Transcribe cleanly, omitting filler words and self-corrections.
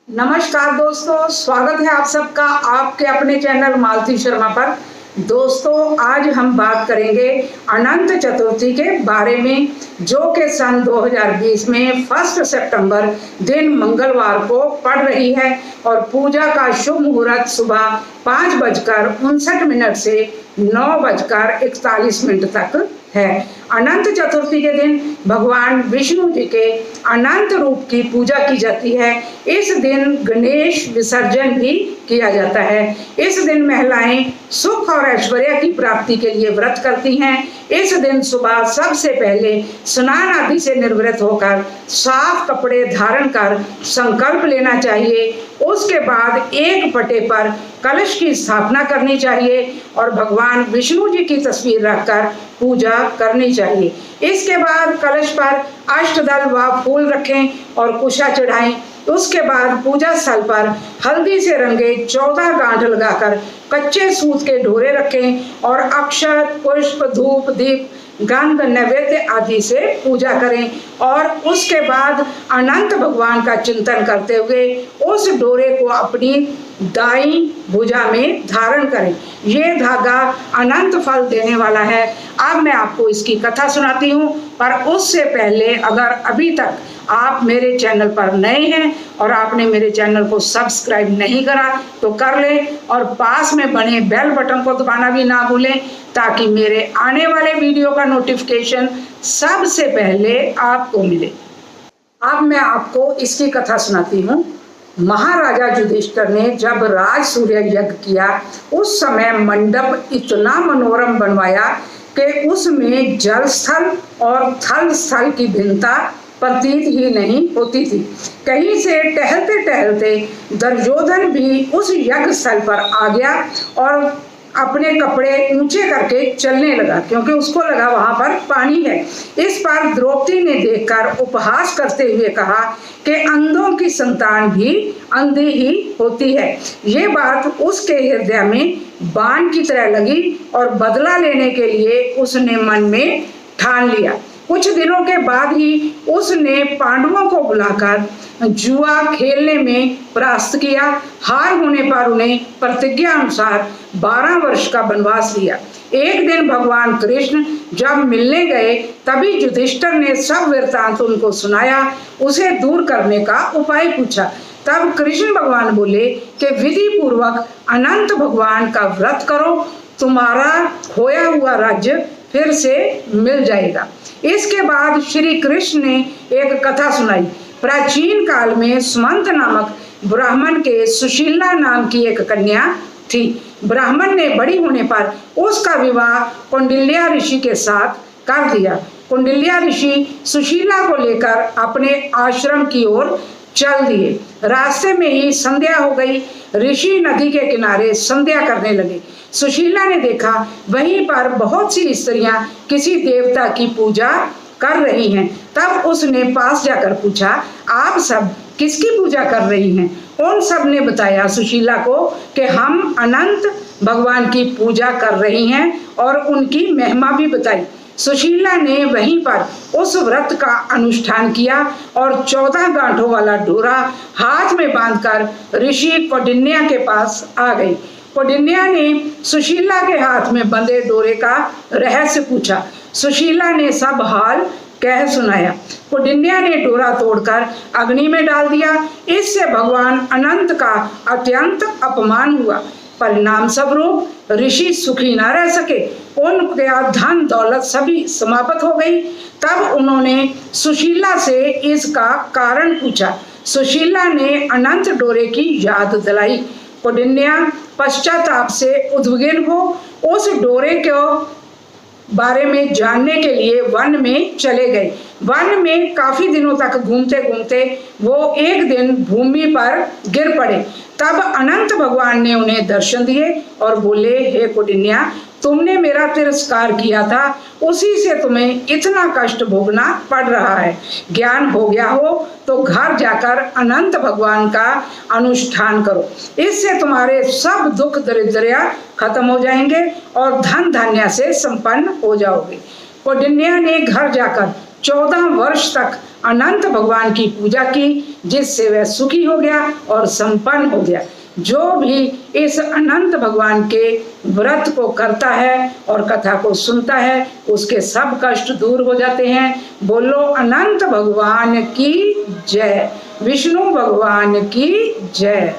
नमस्कार दोस्तों, स्वागत है आप सबका आपके अपने चैनल मालती शर्मा पर। दोस्तों, आज हम बात करेंगे अनंत चतुर्थी के बारे में, जो कि सन 2020 में 1 सितंबर दिन मंगलवार को पड़ रही है और पूजा का शुभ मुहूर्त सुबह 5:59 से 9:41 तक है। अनंत चतुर्थी के दिन भगवान विष्णु जी के अनंत रूप की पूजा की जाती है। इस दिन गणेश विसर्जन भी किया जाता है। इस दिन महिलाएं सुख और ऐश्वर्य की प्राप्ति के लिए व्रत करती हैं। इस दिन सुबह सबसे पहले स्नान आदि से निवृत्त होकर साफ कपड़े धारण कर संकल्प लेना चाहिए। उसके बाद एक पटे पर कलश की स्थापना करनी चाहिए और भगवान विष्णु जी की तस्वीर रखकर पूजा करनी चाहिए। इसके बाद कलश पर अष्टदल व फूल रखें और कुशा चढ़ाएं। उसके बाद पूजा स्थल पर हल्दी से रंगे 14 गांठ लगाकर कच्चे सूत के ढोरे रखें और अक्षत, पुष्प, धूप, दीप, गंध, नैवेद्य आदि से पूजा करें और उसके बाद अनंत भगवान का चिंतन करते हुए उस डोरे को अपनी दाईं भुजा में धारण करें। ये धागा अनंत फल देने वाला है। अब मैं आपको इसकी कथा सुनाती हूँ, पर उससे पहले अगर अभी तक आप मेरे चैनल पर नए हैं और आपने मेरे चैनल को सब्सक्राइब नहीं करा तो कर लें और पास में बने बेल बटन को दबाना भी ना भूलें, ताकि मेरे आने वाले वीडियो का नोटिफिकेशन सबसे पहले आपको मिले। अब मैं आपको इसकी कथा सुनाती हूँ। महाराजा युधिष्ठिर ने जब राज सूर्य यज्ञ किया, उस समय मंडप इतना मनोरम बनवाया कि उसमें जल स्थल और थल स्थल की भिन्नता प्रतीत ही नहीं होती थी। कहीं से टहलते टहलते दुर्योधन भी उस यज्ञ स्थल पर आ गया और अपने कपड़े ऊंचे करके चलने लगा, क्योंकि उसको लगा वहां पर पानी है। इस पर द्रौपदी ने देखकर उपहास करते हुए कहा कि अंधों की संतान भी अंधी ही होती है। ये बात उसके हृदय में बाण की तरह लगी और बदला लेने के लिए उसने मन में ठान लिया। कुछ दिनों के बाद ही उसने पांडवों को बुलाकर जुआ खेलने में परास्त किया। हार होने पर उन्हें प्रतिज्ञा अनुसार 12 वर्ष का वनवास दिया। एक दिन भगवान कृष्ण जब मिलने गए, तभी युधिष्ठिर ने सब वृत्तांत उनको सुनाया। उसे दूर करने का उपाय पूछा। तब कृष्ण भगवान बोले कि विधि पूर्वक अनंत भगवान का व्रत करो, तुम्हारा खोया हुआ राज्य फिर से मिल जाएगा। इसके बाद श्री कृष्ण ने एक कथा सुनाई। प्राचीन काल में सुमंत नामक ब्राह्मण के सुशीला नाम की एक कन्या थी। ब्राह्मण ने बड़ी होने पर उसका विवाह कौंडिल्य ऋषि के साथ कर दिया। कौंडिल्य ऋषि सुशीला को लेकर अपने आश्रम की ओर चल दिए। रास्ते में ही संध्या हो गई। ऋषि नदी के किनारे संध्या करने लगे। सुशीला ने देखा वहीं पर बहुत सी स्त्रियां किसी देवता की पूजा कर रही हैं। तब उसने पास जाकर पूछा, आप सब किसकी पूजा कर रही हैं? उन सब ने बताया सुशीला को कि हम अनंत भगवान की पूजा कर रही हैं और उनकी महिमा भी बताई। सुशीला ने वहीं पर उस व्रत का अनुष्ठान किया और 14 गांठों वाला डोरा हाथ में बांधकर ऋषि कौंडिन्य के पास आ गई। कौंडिन्य ने सुशीला के हाथ में बंधे डोरे का रहस्य पूछा। सुशीला ने सब हाल कह सुनाया। कौंडिन्य ने डोरा तोड़कर अग्नि में डाल दिया। इससे भगवान अनंत का अत्यंत अपमान हुआ। परिणाम स्वरूप ऋषि सुखी न रह सके। उनका धन दौलत सभी समाप्त हो गई। तब उन्होंने सुशीला से इसका कारण पूछा। सुशीला ने अनंत डोरे की याद दिलाई। कौंडिन्य पश्चाताप से उद्विग्न हो उस डोरे को बारे में जानने के लिए वन में चले गए। वन में काफी दिनों तक घूमते घूमते वो एक दिन भूमि पर गिर पड़े। तब अनंत भगवान ने उन्हें दर्शन दिए और बोले, हे कौंडिन्य, तुमने मेरा तिरस्कार किया था, उसी से तुम्हें इतना कष्ट भोगना पड़ रहा है। ज्ञान हो गया हो तो घर जाकर अनंत भगवान का अनुष्ठान करो। इससे तुम्हारे सब दुख दरिद्र खत्म हो जाएंगे और धन धान्य से संपन्न हो जाओगे। कौंडिन्य ने घर जाकर 14 वर्ष तक अनंत भगवान की पूजा की, जिससे वह सुखी हो गया और संपन्न हो गया। जो भी इस अनंत भगवान के व्रत को करता है और कथा को सुनता है, उसके सब कष्ट दूर हो जाते हैं। बोलो अनंत भगवान की जय, विष्णु भगवान की जय।